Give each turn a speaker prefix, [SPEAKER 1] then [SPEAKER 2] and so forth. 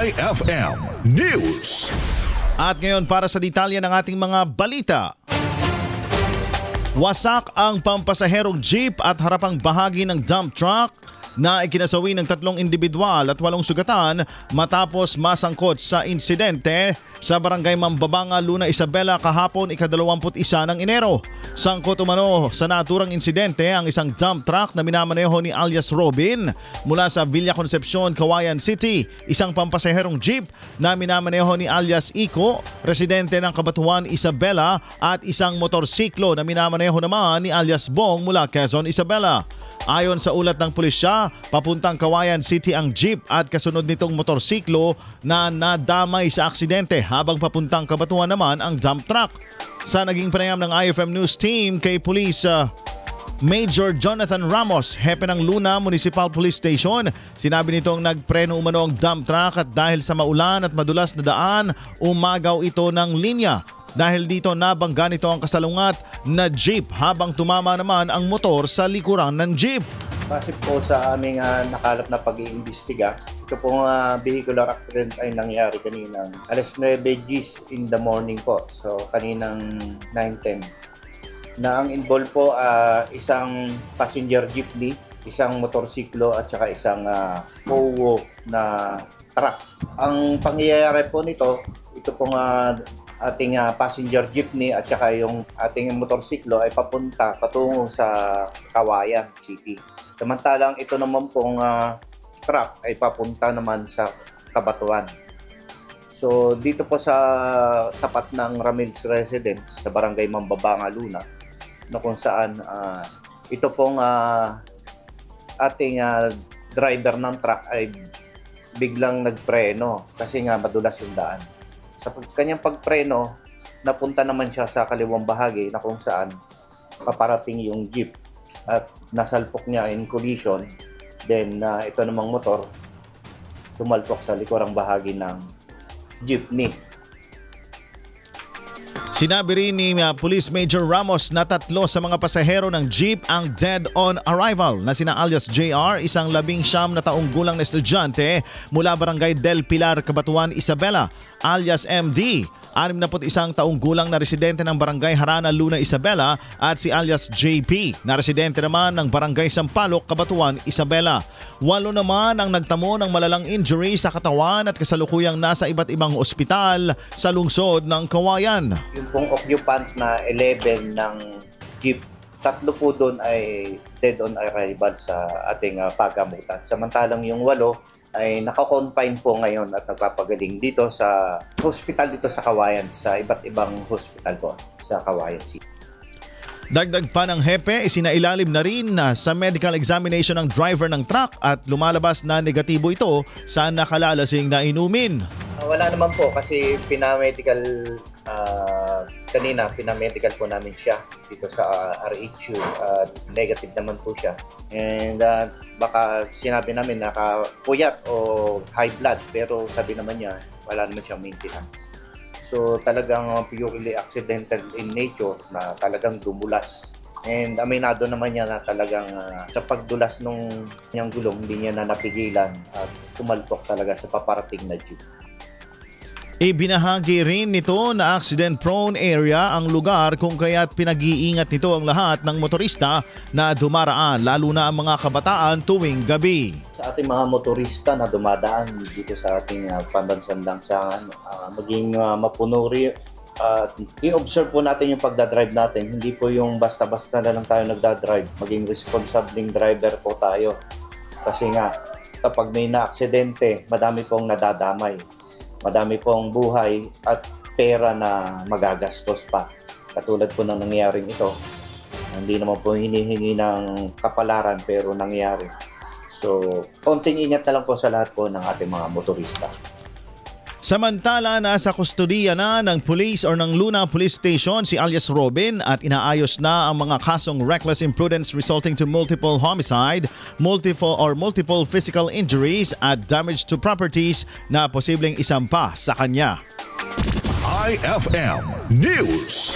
[SPEAKER 1] IFM News.
[SPEAKER 2] At ngayon para sa detalye ng ating mga balita. Wasak ang pampasaherong jeep at harapang bahagi ng dump truck na ikinasawi ng 3 individual at 8 sugatan matapos masangkot sa insidente sa barangay Mambabanga, Luna, Isabela kahapon ika-21 ng Enero. Sangkot umano sa naturang insidente ang isang dump truck na minamaneho ni alias Robin mula sa Villa Concepcion, Cauayan City, isang pampasaherong jeep na minamaneho ni alias Iko, residente ng Cabanatuan, Isabela, at isang motorsiklo na minamaneho naman ni alias Bong mula Quezon, Isabela. Ayon sa ulat ng pulisya, papuntang Cauayan City ang jeep at kasunod nitong motorsiklo na nadamay sa aksidente habang papuntang Cabanatuan naman ang dump truck. Sa naging panayam ng IFM News Team kay Police Major Jonathan Ramos, hepe ng Luna Municipal Police Station, sinabi nitong nagpreno umano ang dump truck at dahil sa maulan at madulas na daan, umagaw ito ng linya. Dahil dito nabangga nito ang kasalungat na jeep habang tumama naman ang motor sa likuran ng jeep.
[SPEAKER 3] Base po sa aming nakalap na pag-iimbestiga, ito pong vehicular accident ay nangyari kaninang alas 9 G's in the morning po. So kaninang 9:10. Na ang involved po isang passenger jeepney, isang motorsiklo at saka isang POWO na truck. Ang pangyayari po nito, ito pong ating passenger jeepney at saka yung ating motorsiklo ay papunta patungo sa Cauayan City. Samantalang ito naman pong truck ay papunta naman sa Cabanatuan. So dito po sa tapat ng Ramil's Residence sa Barangay Mambabanga, Luna, na kung saan ito pong ating driver ng truck ay biglang nagpreno kasi nga madulas yung daan. Sa kanyang pagpreno, napunta naman siya sa kaliwang bahagi na kung saan paparating yung jeep at nasalpok niya in collision. Then ito namang motor sumalpok sa likurang bahagi ng jeepney.
[SPEAKER 2] Sinabi rin ni Police Major Ramos na 3 sa mga pasahero ng jeep ang dead on arrival na sina alias JR, isang 19 na taong gulang na estudyante mula Barangay Del Pilar, Cabanatuan, Isabela, alias MD, 61 taong gulang na residente ng Barangay Harana, Luna, Isabela, at si alias JP na residente naman ng Barangay Sampaloc, Cabanatuan, Isabela. 8 naman ang nagtamo ng malalang injury sa katawan at kasalukuyang nasa iba't ibang ospital sa lungsod ng Cauayan.
[SPEAKER 3] Yung pong occupant na 11 ng jeep, 3 po doon ay dead on arrival sa ating pagamutan. Samantalang yung 8 ay naka-confine po ngayon at nagpapagaling dito sa hospital dito sa Cauayan, sa iba't ibang hospital po sa Cauayan City.
[SPEAKER 2] Dagdag pa ng hepe, isinailalim na rin sa medical examination ng driver ng truck at lumalabas na negatibo ito sa nakalalasing na inumin.
[SPEAKER 3] Wala naman po kasi pinamedical po namin siya dito sa RHU. Negative naman po siya. And baka sinabi namin nakapuyat o high blood pero sabi naman niya wala naman siyang maintenance. So talagang purely accidental in nature na talagang dumulas. And aminado naman niya na talagang sa pagdulas nung niyang gulong hindi niya na napigilan at sumalpok talaga sa paparating na jeep.
[SPEAKER 2] Ibinahagi rin nito na accident-prone area ang lugar kung kaya't pinag-iingat nito ang lahat ng motorista na dumaraan, lalo na ang mga kabataan tuwing gabi.
[SPEAKER 3] Sa ating mga motorista na dumadaan dito sa ating pambansang lansangan, maging mapunuri at i-observe po natin yung pagdadrive natin. Hindi po yung basta-basta na lang tayo nagdadrive. Maging responsabling driver po tayo. Kasi nga, kapag may na-aksidente, madami pong nadadamay. Madami pong buhay at pera na magagastos pa. Katulad po ng nangyaring ito. Hindi naman po hinihingi ng kapalaran pero nangyari. So, konting ingat na lang po sa lahat po ng ating mga motorista.
[SPEAKER 2] Samantala, nasa kustodiya na ng police or ng Luna Police Station si alias Robin at inaayos na ang mga kasong reckless imprudence resulting to multiple homicide, multiple physical injuries at damage to properties na posibleng isampa sa kanya.
[SPEAKER 1] IFM News.